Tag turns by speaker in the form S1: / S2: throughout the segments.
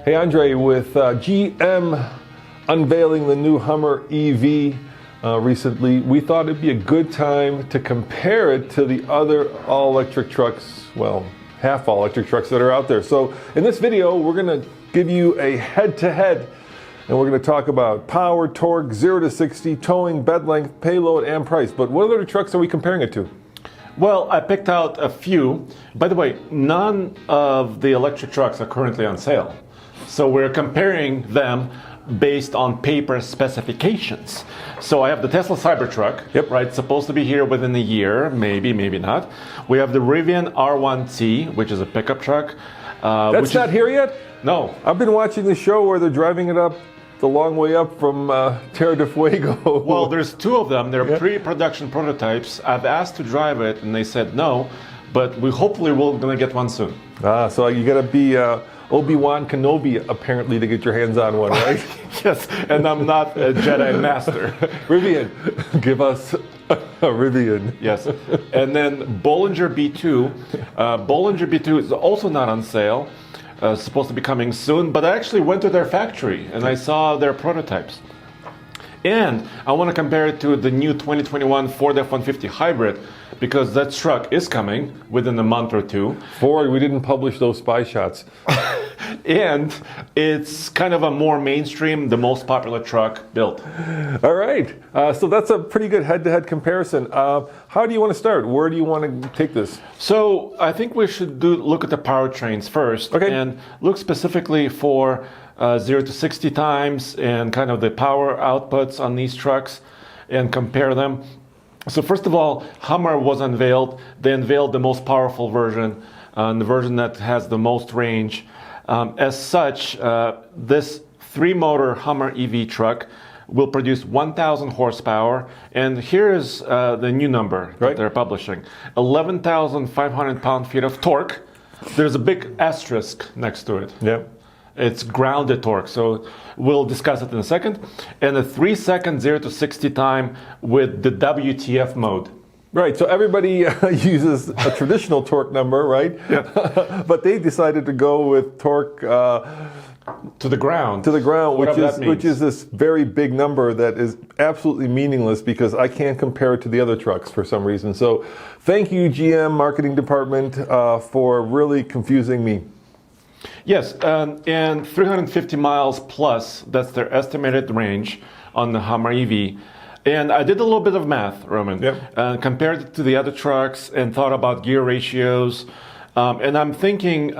S1: Hey Andre, with GM unveiling the new Hummer EV recently, we thought it'd be a good time to compare it to the other all-electric trucks, well, half all-electric trucks that are out there. So in this video, we're going to give you a head-to-head, and we're going to talk about power, torque, 0 to 60, towing, bed length, payload, and price. But what other trucks are we comparing it to?
S2: Well, I picked out a few. By the way, none of the electric trucks are currently on sale. So we're comparing them based on paper specifications. So I have the Tesla Cybertruck,
S1: yep,
S2: right? Supposed to be here within a year, maybe, maybe not. We have the Rivian R1T, which is a pickup truck.
S1: That's not here yet?
S2: No.
S1: I've been watching the show where they're driving it up the long way up from Terra del Fuego.
S2: Well, there's two of them. They're pre-production prototypes. I've asked to drive it, and they said no, but we hopefully will gonna get one soon.
S1: So you gotta be Obi-Wan Kenobi, apparently, to get your hands on one, right?
S2: Yes, and I'm not a Jedi Master.
S1: Rivian, give us a Rivian.
S2: Yes, and then Bollinger B2. Bollinger B2 is also not on sale. Supposed to be coming soon, but I actually went to their factory and I saw their prototypes. And I want to compare it to the new 2021 Ford F-150 Hybrid, because that truck is coming within a month or two.
S1: Ford, we didn't publish those spy shots.
S2: And it's kind of a more mainstream, the most popular truck built.
S1: All right, so that's a pretty good head-to-head comparison. How do you want to start? Where do you want to take this?
S2: So I think we should look at the powertrains first, and look specifically for 0 to 60 times and kind of the power outputs on these trucks and compare them. So first of all, Hummer was unveiled. They unveiled the most powerful version, the version that has the most range. As such, this 3-motor Hummer EV truck will produce 1,000 horsepower, and here is the new number that they're publishing: 11,500 pound-feet of torque. There's a big asterisk next to it.
S1: Yep.
S2: It's grounded torque, so we'll discuss it in a second. And a 3-second 0 to 60 time with the WTF mode.
S1: Right, so everybody uses a traditional torque number, right?
S2: Yeah.
S1: But they decided to go with torque
S2: to the ground.
S1: To the ground, which is this very big number that is absolutely meaningless because I can't compare it to the other trucks for some reason. So thank you, GM marketing department, for really confusing me.
S2: Yes, and 350 miles plus, that's their estimated range on the Hummer EV. And I did a little bit of math, Roman, compared it to the other trucks and thought about gear ratios. And I'm thinking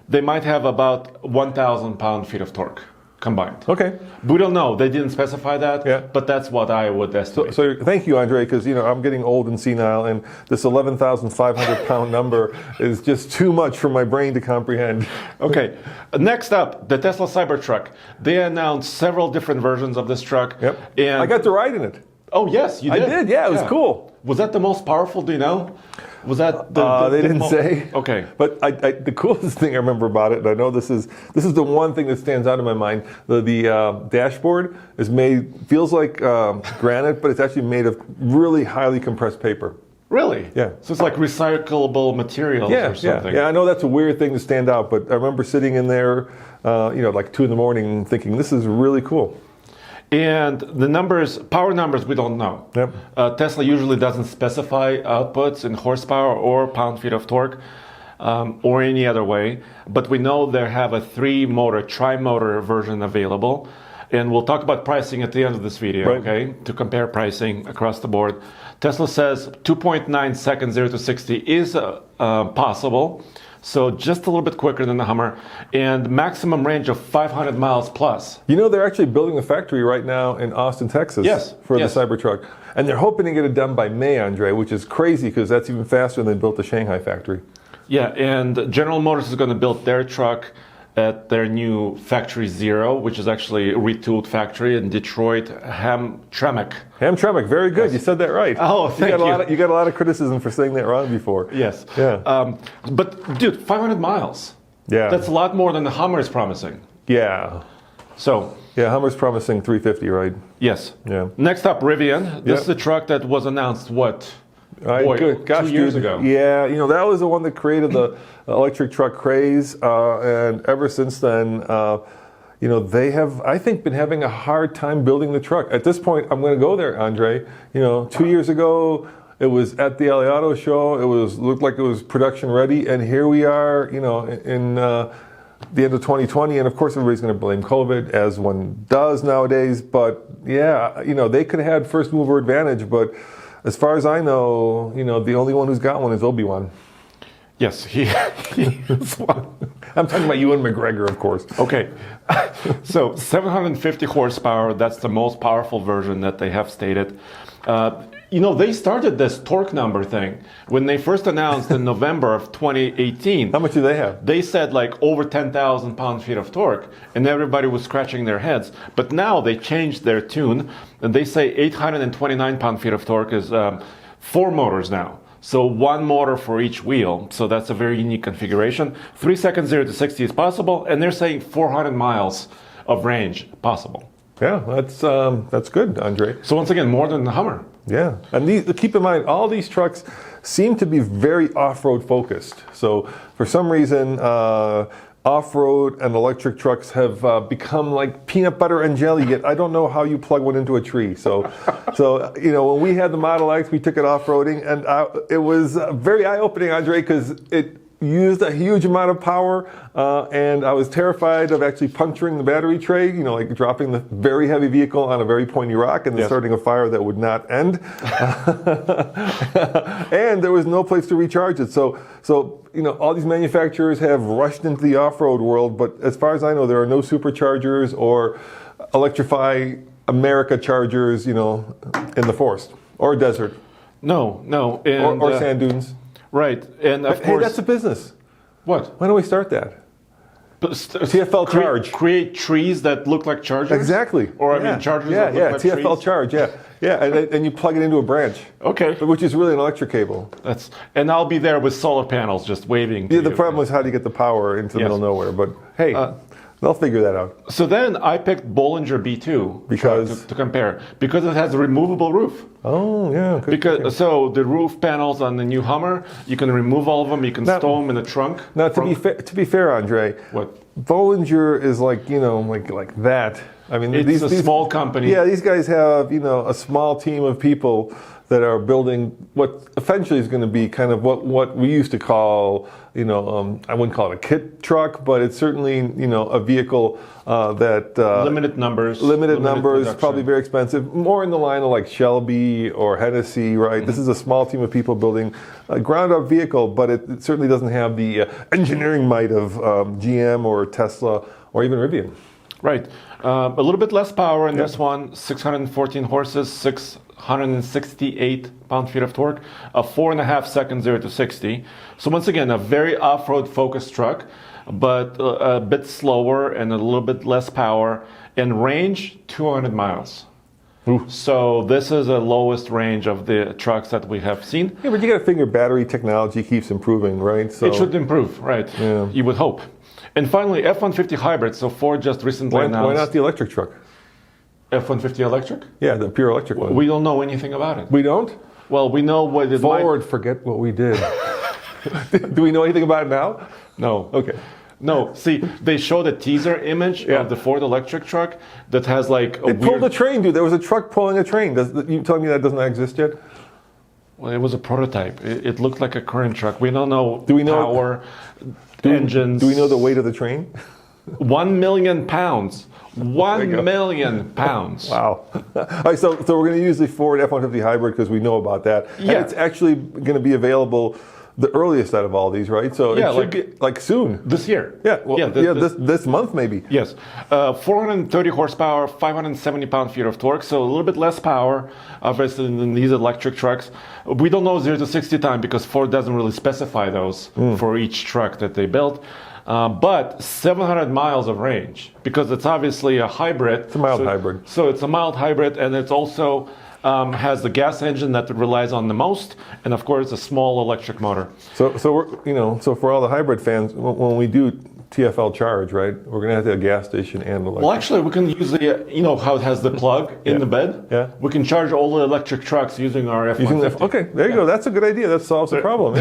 S2: they might have about 1,000 pound-feet of torque combined.
S1: Okay.
S2: We don't know. They didn't specify that, but that's what I would estimate.
S1: So thank you, Andre, because I'm getting old and senile, and this 11,500 pound number is just too much for my brain to comprehend.
S2: Okay. Next up, the Tesla Cybertruck. They announced several different versions of this truck.
S1: Yep.
S2: And
S1: I got to ride in it.
S2: Oh, yes, you did.
S1: I did, yeah, it was cool.
S2: Was that the most powerful, do you know? Was that
S1: they didn't say.
S2: Okay.
S1: But the coolest thing I remember about it, and I know this is the one thing that stands out in my mind, the dashboard is feels like granite, but it's actually made of really highly compressed paper.
S2: Really?
S1: Yeah.
S2: So it's like recyclable materials or something.
S1: Yeah, I know that's a weird thing to stand out, but I remember sitting in there, like 2 a.m, thinking, this is really cool.
S2: And the numbers, power numbers, we don't know.
S1: Yep.
S2: Tesla usually doesn't specify outputs in horsepower or pound-feet of torque or any other way. But we know they have a 3-motor, tri-motor version available. And we'll talk about pricing at the end of this video, okay, to compare pricing across the board. Tesla says 2.9 seconds 0 to 60 is possible. So just a little bit quicker than the Hummer, and maximum range of 500 miles plus.
S1: They're actually building a factory right now in Austin, Texas for the Cybertruck. And they're hoping to get it done by May, Andre, which is crazy because that's even faster than they built the Shanghai factory.
S2: Yeah, and General Motors is going to build their truck at their new Factory Zero, which is actually a retooled factory in Detroit, Hamtramck.
S1: Hamtramck, very good. Yes. You said that right.
S2: Oh, thank you.
S1: You got a lot of criticism for saying that wrong before.
S2: Yes.
S1: Yeah.
S2: But dude, 500 miles.
S1: Yeah.
S2: That's a lot more than the Hummer is promising.
S1: Yeah.
S2: So.
S1: Yeah, Hummer's promising 350, right?
S2: Yes.
S1: Yeah.
S2: Next up, Rivian. This is a truck that was announced, Boy,
S1: Gosh,
S2: 2 years
S1: dude.
S2: ago.
S1: Yeah, that was the one that created the electric truck craze, and ever since then, they have, I think, been having a hard time building the truck. At this point, I'm going to go there, Andre. 2 years ago, it was at the LA Auto Show. Looked like it was production ready, and here we are, in the end of 2020, and of course everybody's going to blame COVID, as one does nowadays. But yeah, they could have had first mover advantage, but as far as I know, the only one who's got one is Obi-Wan.
S2: Yes, he is one.
S1: I'm talking about Ewan McGregor, of course.
S2: Okay, so 750 horsepower, that's the most powerful version that they have stated. They started this torque number thing when they first announced in November of 2018.
S1: How much do they have?
S2: They said like over 10,000 pound-feet of torque, and everybody was scratching their heads. But now they changed their tune, and they say 829 pound-feet of torque is 4 motors now. So 1 motor for each wheel. So that's a very unique configuration. 3 seconds 0 to 60 is possible, and they're saying 400 miles of range possible.
S1: Yeah, that's good, Andre.
S2: So once again, more than the Hummer.
S1: Yeah, and keep in mind, all these trucks seem to be very off-road focused. So for some reason, off-road and electric trucks have become like peanut butter and jelly. Yet I don't know how you plug one into a tree. So when we had the Model X, we took it off-roading, and it was very eye-opening, Andre, because it used a huge amount of power, and I was terrified of actually puncturing the battery tray, like dropping the very heavy vehicle on a very pointy rock and then starting a fire that would not end. And there was no place to recharge it. So all these manufacturers have rushed into the off-road world, but as far as I know, there are no superchargers or Electrify America chargers, in the forest or desert.
S2: No. And,
S1: or sand dunes.
S2: Right, and of course...
S1: Hey, that's a business.
S2: What?
S1: Why don't we start that? TFL Charge.
S2: Create trees that look like chargers?
S1: Exactly.
S2: Or, chargers that look like
S1: TFL
S2: trees?
S1: Charge, yeah. And you plug it into a branch.
S2: Okay.
S1: Which is really an electric cable.
S2: And I'll be there with solar panels just waving to
S1: Yeah, the
S2: you.
S1: problem is how do you get the power into the middle of nowhere. But hey, they'll figure that out.
S2: So then I picked Bollinger B2
S1: because
S2: to compare. Because it has a removable roof.
S1: Oh, yeah.
S2: So the roof panels on the new Hummer, you can remove all of them. You can stow them in the trunk.
S1: Now, to be fair, Andre,
S2: what?
S1: Bollinger is like like that. I mean,
S2: it's a small company.
S1: Yeah, these guys have a small team of people that are building what eventually is going to be kind of what we used to call I wouldn't call it a kit truck, but it's certainly a vehicle that
S2: limited numbers,
S1: production. Probably very expensive, more in the line of like Shelby or Hennessy, right? Mm-hmm. This is a small team of people building a ground-up vehicle, but it certainly doesn't have the engineering might of GM or Tesla or even Rivian.
S2: Right. A little bit less power in this one, 614 horses, 668 pound-feet of torque, a 4.5 seconds 0 to 60. So once again, a very off-road focused truck, but a bit slower and a little bit less power, and range 200 miles. Ooh. So this is the lowest range of the trucks that we have seen.
S1: Yeah, but you got to figure battery technology keeps improving, right?
S2: So it should improve, right? Yeah. You would hope. And finally, F-150 hybrid. So Ford just recently announced...
S1: Why not the electric truck?
S2: F-150 electric?
S1: Yeah, the pure electric one.
S2: We don't know anything about it.
S1: We don't?
S2: Well, we know what it
S1: Ford, forget what we did. Do we know anything about it now?
S2: No.
S1: Okay.
S2: No. See, they showed a teaser image of the Ford electric truck that has like
S1: It pulled a train, dude. There was a truck pulling a train. You telling me that doesn't exist yet?
S2: Well, it was a prototype. It looked like a current truck. We don't know power,
S1: Do
S2: engines.
S1: we know the weight of the train?
S2: 1 million pounds. 1 million pounds.
S1: Wow. All right, so we're going to use the Ford F-150 hybrid because we know about that. Yeah. And it's actually going to be available the earliest out of all these, right? So it should be like soon.
S2: This year.
S1: Yeah. Well, this month maybe.
S2: Yes. 430 horsepower, 570 pound-feet of torque, so a little bit less power, obviously, than these electric trucks. We don't know 0 to 60 time because Ford doesn't really specify those for each truck that they built. But 700 miles of range because it's obviously a hybrid.
S1: It's a mild hybrid.
S2: So it's a mild hybrid, and it's also has the gas engine that it relies on the most, and of course a small electric motor.
S1: So we're so for all the hybrid fans, when we do TFL charge, right? We're going to have to have a gas station and electric.
S2: Well, actually, we can use the, how it has the plug in the bed?
S1: Yeah.
S2: We can charge all the electric trucks using our F-150.
S1: Okay, there you go. That's a good idea. That solves the problem.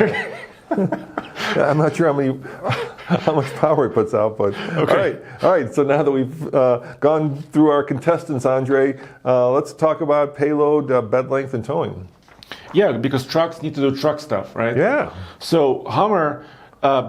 S1: I'm not sure how much power it puts out, but
S2: okay.
S1: All right. So now that we've gone through our contestants, Andre, let's talk about payload, bed length, and towing.
S2: Yeah, because trucks need to do truck stuff, right?
S1: Yeah.
S2: So Hummer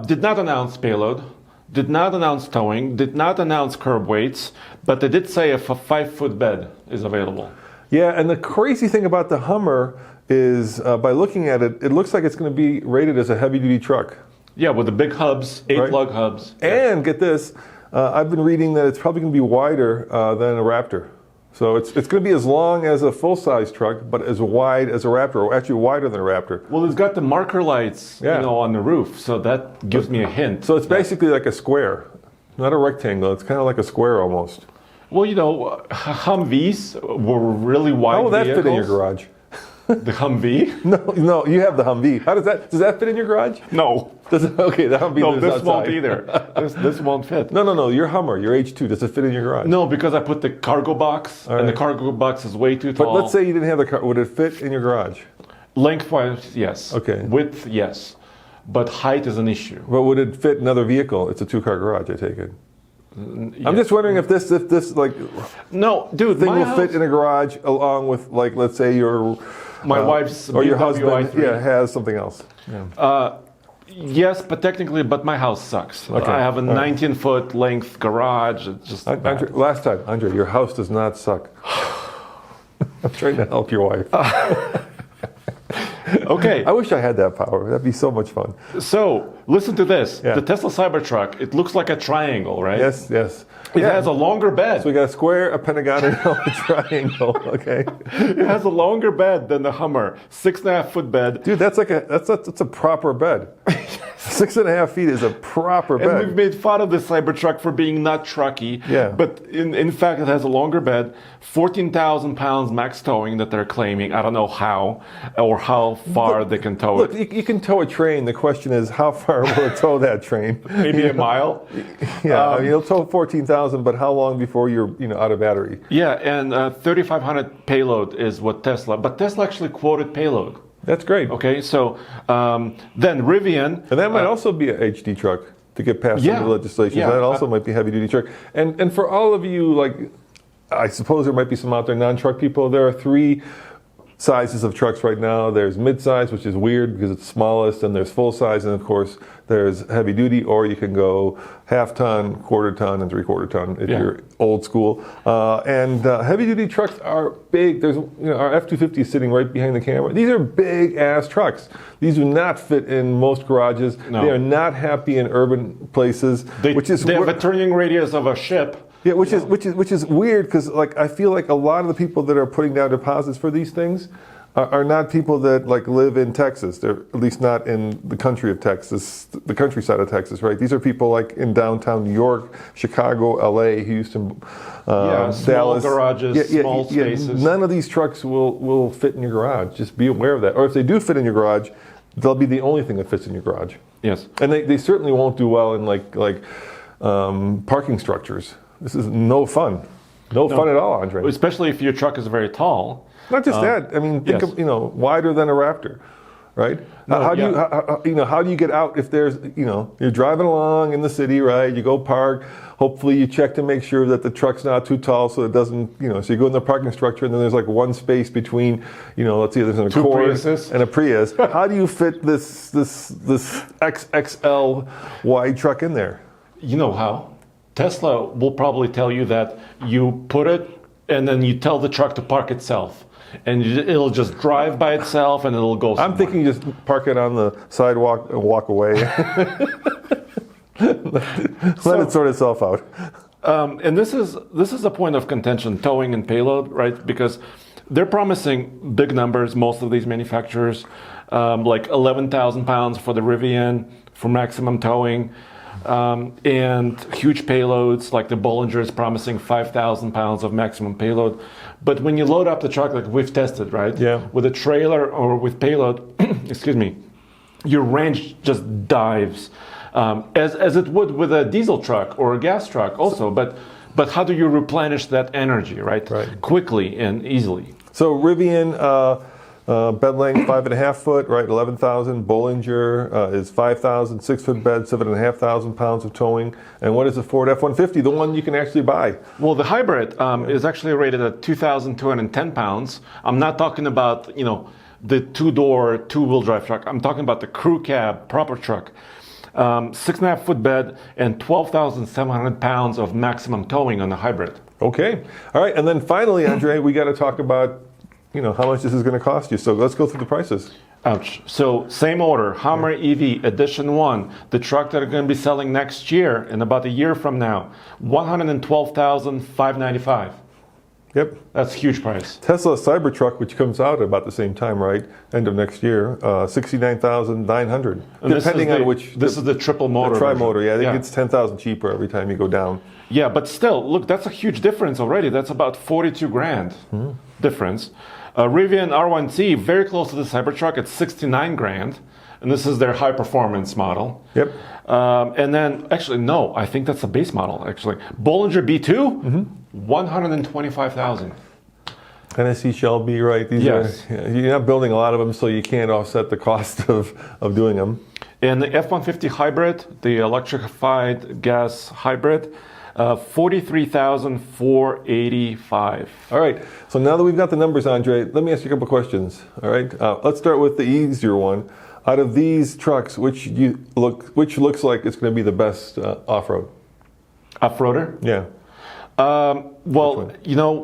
S2: did not announce payload, did not announce towing, did not announce curb weights, but they did say a 5-foot bed is available.
S1: Yeah, and the crazy thing about the Hummer is by looking at it, it looks like it's going to be rated as a heavy-duty truck.
S2: Yeah, with the big hubs, 8 lug hubs.
S1: And get this, I've been reading that it's probably going to be wider than a Raptor. So it's going to be as long as a full-size truck, but as wide as a Raptor, or actually wider than a Raptor.
S2: Well, it's got the marker lights, on the roof, so that gives me a hint.
S1: So it's basically like a square, not a rectangle. It's kind of like a square almost.
S2: Well, Humvees were really wide
S1: How will that
S2: vehicles.
S1: fit in your garage?
S2: The Humvee?
S1: No, you have the Humvee. Does that fit in your garage?
S2: No.
S1: Okay, the Humvee
S2: No, this
S1: outside.
S2: won't either. This won't fit.
S1: No, your Hummer, your H2, does it fit in your garage?
S2: No, because I put the cargo box, and the cargo box is way too tall.
S1: But let's say you didn't have the car, would it fit in your garage?
S2: Lengthwise, yes.
S1: Okay.
S2: Width, yes. But height is an issue.
S1: But would it fit another vehicle? It's a 2-car garage, I take it. I'm just wondering if this like
S2: no, dude,
S1: thing will fit in a garage along with, like, let's say your
S2: my wife's
S1: or your
S2: BMW
S1: husband
S2: i3.
S1: has something else. Yeah.
S2: Yes, but technically, my house sucks.
S1: Okay.
S2: I have a 19-foot length garage. It's just
S1: Andre, last time, Andre, your house does not suck. I'm trying to help your wife.
S2: Okay.
S1: I wish I had that power. That'd be so much fun.
S2: So, listen to this.
S1: Yeah.
S2: The Tesla Cybertruck, it looks like a triangle, right?
S1: Yes.
S2: It has a longer bed.
S1: So we got a square, a pentagon, and a triangle. Okay.
S2: It has a longer bed than the Hummer. 6.5-foot bed.
S1: Dude, that's a proper bed. 6.5 feet is a proper bed.
S2: And we've made fun of the Cybertruck for being not trucky.
S1: Yeah.
S2: But in fact, it has a longer bed, 14,000 pounds max towing that they're claiming. I don't know how or how far they can tow it.
S1: Look, you can tow a train. The question is, how far will it tow that train?
S2: Maybe a mile.
S1: Yeah, I mean, it'll tow 14,000, but how long before you're out of battery?
S2: Yeah, and 3,500 payload is what Tesla. But Tesla actually quoted payload.
S1: That's great.
S2: Okay, so then Rivian.
S1: And that might also be a HD truck to get past some of the legislation.
S2: Yeah.
S1: That also might be a heavy duty truck. And for all of you, like, I suppose there might be some out there non-truck people. There are 3 sizes of trucks right now. There's mid-size, which is weird because it's smallest, and there's full-size, and of course there's heavy-duty, or you can go half-ton, quarter-ton, and three-quarter-ton if you're old school. And heavy-duty trucks are big. There's our F-250 is sitting right behind the camera. These are big-ass trucks. These do not fit in most garages.
S2: No.
S1: They are not happy in urban places.
S2: They have a turning radius of a ship.
S1: Yeah, which is weird because, like, I feel like a lot of the people that are putting down deposits for these things are not people that, like, live in Texas. They're at least not in the country of Texas, the countryside of Texas, right? These are people like in downtown New York, Chicago, LA, Houston,
S2: small
S1: Dallas.
S2: garages, small spaces.
S1: None of these trucks will fit in your garage. Just be aware of that. Or if they do fit in your garage, they'll be the only thing that fits in your garage.
S2: Yes,
S1: and they certainly won't do well in like parking structures. This is no fun. No fun at all, Andre.
S2: Especially if your truck is very tall.
S1: Not just that. I mean, think of wider than a Raptor, right? How do you get out if there's you're driving along in the city, right? You go park. Hopefully, you check to make sure that the truck's not too tall, so it doesn't So you go in the parking structure, and then there's like one space between let's see, there's an Accord and a Prius. How do you fit this XXL wide truck in there?
S2: You know how? Tesla will probably tell you that you put it and then you tell the truck to park itself. And it'll just drive by itself and it'll go somewhere.
S1: I'm thinking just park it on the sidewalk and walk away. Let it sort itself out.
S2: And this is a point of contention, towing and payload, right? Because they're promising big numbers, most of these manufacturers, like 11,000 pounds for the Rivian for maximum towing. And huge payloads, like the Bollinger is promising 5,000 pounds of maximum payload. But when you load up the truck, like we've tested, right?
S1: Yeah.
S2: With a trailer or with payload, excuse me, your range just dives. as it would with a diesel truck or a gas truck also. But how do you replenish that energy, right? Quickly and easily.
S1: So Rivian bed length 5.5 foot, right? 11,000. Bollinger is 5,000. 6 foot bed, 7,500 pounds of towing. And what is the Ford F-150? The one you can actually buy.
S2: Well, the hybrid is actually rated at 2,210 pounds. I'm not talking about the two-door, two-wheel drive truck. I'm talking about the crew cab, proper truck. 6.5 foot bed and 12,700 pounds of maximum towing on the hybrid.
S1: Okay. All right. And then finally, Andre, we got to talk about how much this is going to cost you. So let's go through the prices.
S2: Ouch. So same order, Hummer EV Edition 1, the truck that are going to be selling next year, in about a year from now, $112,595.
S1: Yep.
S2: That's a huge price.
S1: Tesla Cybertruck, which comes out about the same time, right? End of next year, $69,900. Depending on which.
S2: This is the triple motor.
S1: The tri-motor, yeah. I think it's $10,000 cheaper every time you go down.
S2: Yeah, but still, look, that's a huge difference already. That's about 42 grand difference. Rivian R1T, very close to the Cybertruck, at 69 grand. And this is their high performance model.
S1: Yep.
S2: And then, actually, no, I think that's a base model, actually. Bollinger B2, 125,000.
S1: Tennessee Shelby, right? These are, you're not building a lot of them, so you can't offset the cost of doing them.
S2: And the F-150 hybrid, the electrified gas hybrid, 43,485.
S1: All right. So now that we've got the numbers, Andre, let me ask you a couple questions. All right. Let's start with the easier one. Out of these trucks, which looks like it's going to be the best off-road?
S2: Off-roader?
S1: Yeah.
S2: Well,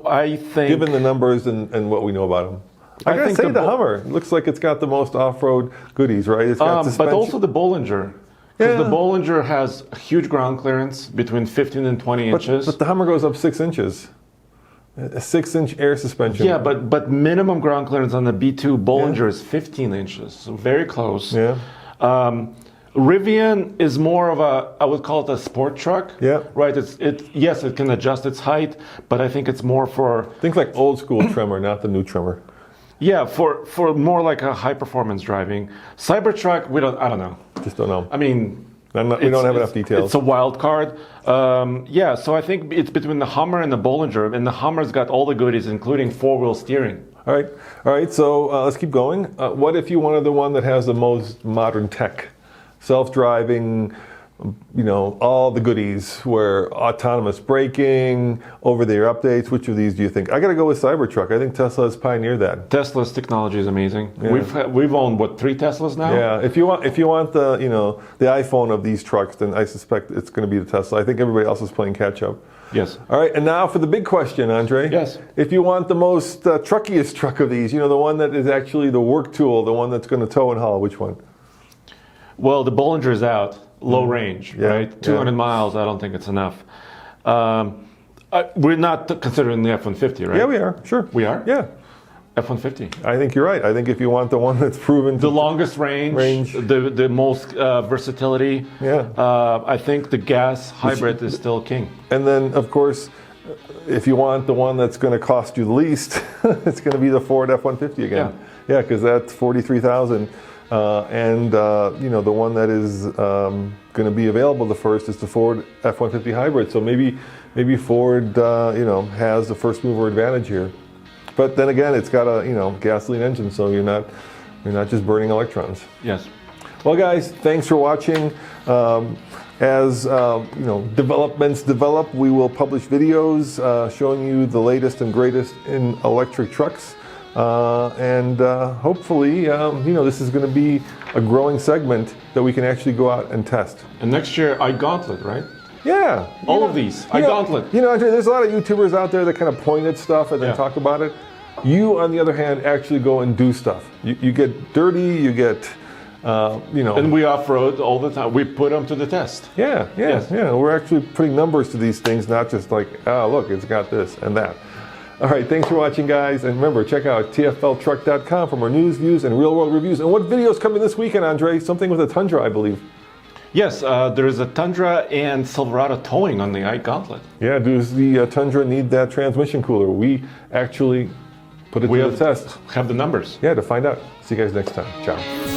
S2: I think,
S1: given the numbers and what we know about them, I gotta say the Hummer looks like it's got the most off-road goodies, right? It's got suspension. But
S2: also the Bollinger. Because the Bollinger has a huge ground clearance between 15 and 20 inches.
S1: But the Hummer goes up 6 inches. A 6-inch air suspension.
S2: Yeah, but minimum ground clearance on the B2 Bollinger is 15 inches. So very close.
S1: Yeah.
S2: Rivian is more of I would call it a sport truck.
S1: Yeah.
S2: Right. Yes, it can adjust its height, but I think it's more for
S1: things like old school trimmer, not the new trimmer.
S2: Yeah, for more like a high performance driving. Cybertruck, I don't know.
S1: Just don't know.
S2: I mean,
S1: we don't have enough details.
S2: It's a wild card. So I think it's between the Hummer and the Bollinger, and the Hummer's got all the goodies, including 4-wheel steering.
S1: All right. So let's keep going. What if you wanted the one that has the most modern tech, self-driving? All the goodies, where autonomous braking, over-the-air updates. Which of these do you think? I got to go with Cybertruck. I think Tesla has pioneered that.
S2: Tesla's technology is amazing.
S1: Yeah.
S2: We've owned 3 Teslas now.
S1: Yeah. If you want the the iPhone of these trucks, then I suspect it's going to be the Tesla. I think everybody else is playing catch up.
S2: Yes.
S1: All right. And now for the big question, Andre.
S2: Yes.
S1: If you want the most truckiest truck of these, the one that is actually the work tool, the one that's going to tow and haul, which one?
S2: Well, the Bollinger is out. Low range, right? 200 miles, I don't think it's enough. We're not considering the F-150, right?
S1: Yeah, we are. Sure.
S2: We are?
S1: Yeah.
S2: F-150.
S1: I think you're right. I think if you want the one that's proven
S2: the longest range. The most versatility, I think the gas hybrid is still king.
S1: And then, of course, if you want the one that's going to cost you the least, it's going to be the Ford F-150 again. Yeah, because that's $43,000. The one that is going to be available the first is the Ford F-150 hybrid. So maybe Ford has the first mover advantage here. But then again, it's got a gasoline engine, so you're not just burning electrons.
S2: Yes.
S1: Well, guys, thanks for watching. As developments develop, we will publish videos showing you the latest and greatest in electric trucks. Hopefully, this is going to be a growing segment that we can actually go out and test.
S2: And next year, iGauntlet, right?
S1: Yeah.
S2: All of these. iGauntlet.
S1: Andrea, there's a lot of YouTubers out there that kind of point at stuff and then talk about it. You, on the other hand, actually go and do stuff. You get dirty, you get, And
S2: we off-road all the time. We put them to the test.
S1: Yeah. We're actually putting numbers to these things, not just like, look, it's got this and that. All right, thanks for watching, guys. And remember, check out TFLtruck.com for more news, views, and real-world reviews. And what video is coming this weekend, Andre? Something with a Tundra, I believe.
S2: Yes, there is a Tundra and Silverado towing on the iGauntlet.
S1: Yeah, does the Tundra need that transmission cooler? We actually put it to the test.
S2: Have the numbers.
S1: Yeah, to find out. See you guys next time. Ciao.